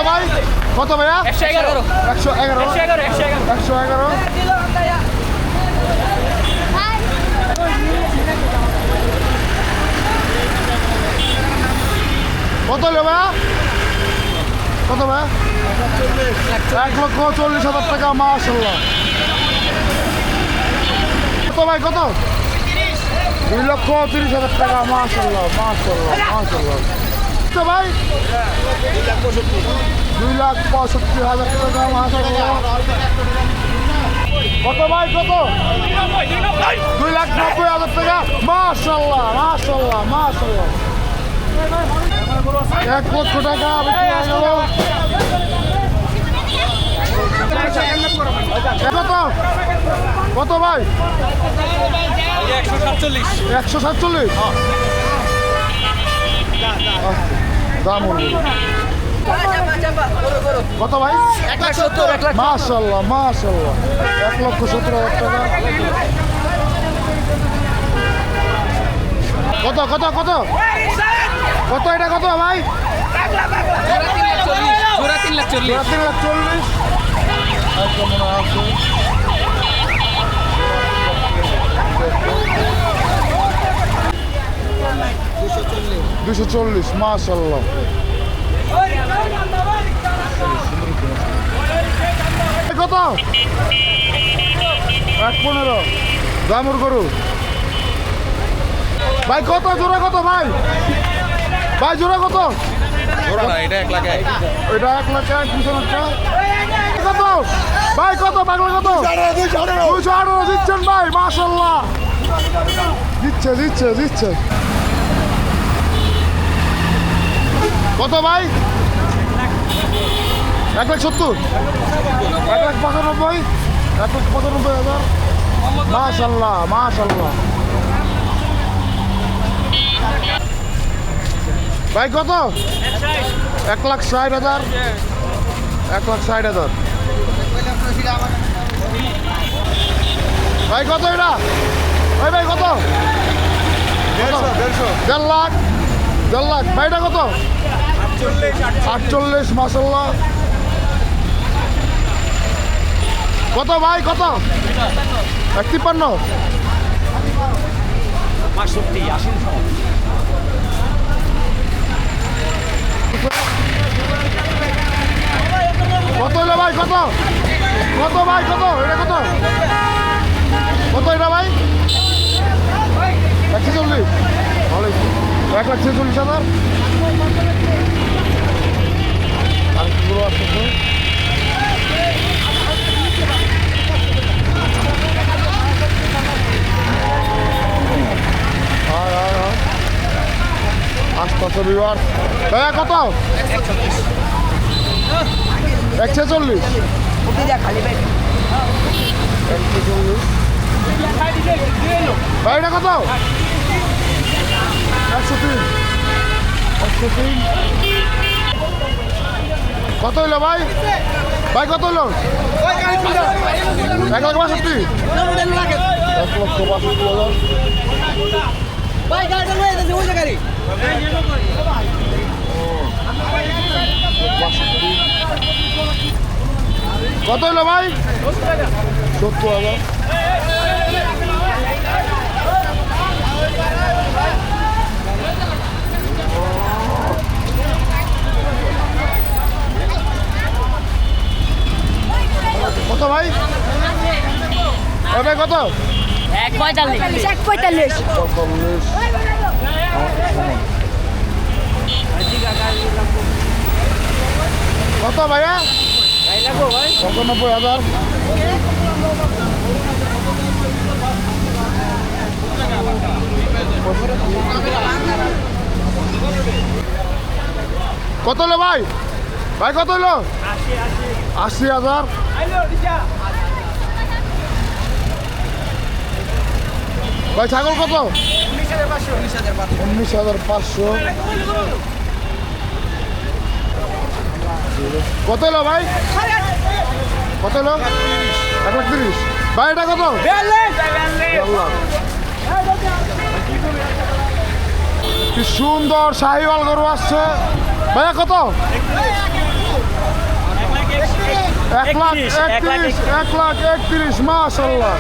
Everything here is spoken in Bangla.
ভাই কত ভাইয়া 111 111 কত হলো ভাইয়া কত ভাইয়া 1,40,000 টাকা মাশাআল্লাহ কত ভাই কত 2,30,000 টাকা মাশাআল্লাহ মাশাআল্লাহ মাশাআল্লাহ কত ভাই 2,65,000 টাকা মাশাআল্লাহ কত ভাই কত 2,90,000 টাকা মাশাআল্লাহ মাশাআল্লাহ মাশাআল্লাহ 1 লক্ষ টাকা বিক্রি হয়ে গেল কত কত ভাই 147 দাম কত ভাই 1,70,000 মাশাআল্লাহ মাশাআল্লাহ 1,70,000 টাকা কত কত কত কত এটা কত ভাই জোড়া 3,40,000 3,40,000 আচ্ছা মনে আছে 240 মাশাআল্লাহ কত 1,15 দামুর গরু ভাই কত জোড়া কত ভাই ভাই জোড়া কত জোড়া না এটা 1 লাখ এটা 1 লাখ 200 কত ভাই কত পাগল কত 218 দিচ্ছেন ভাই মাশাআল্লাহ দিচ্ছে দিচ্ছে দিচ্ছে কত ভাই 1,70,000 1,95,000 1,95,000 মাশাআল্লাহ মাশাআল্লাহ ভাই কত 1,60,000 1,60,000 ভাই কত এটা ভাই ভাই কত 1.5 লাখ 1.5 লাখ ভাইটা কত 48 মাশাআল্লাহ কত ভাই কত 53 কত হলো ভাই কত কত ভাই কত এটা কত কত এটা ভাই 140 ভালো 1,46,000 আর পুরো আসছে আসতে বিবার ভাইয়া কত 146 ভাইটা কত 103 কত হইলো ভাই ভাই কত হইলো 1,62,000 কত হইলো ভাই 70,000 কত ভাই ভাই কত 1,45 কত ভাইয়া 95,000 কত হলো ভাই ভাই কত হলো 80,000 ভাই ছাগল কত 19,500 কত হলো ভাই কত হলো 1,30,000 ভাই এটা কত কি সুন্দর শাহিওয়াল গরু আসছে ভাইয়া কত 1 লাখ 31, 1 লাখ 31, মাশাল্লাহ।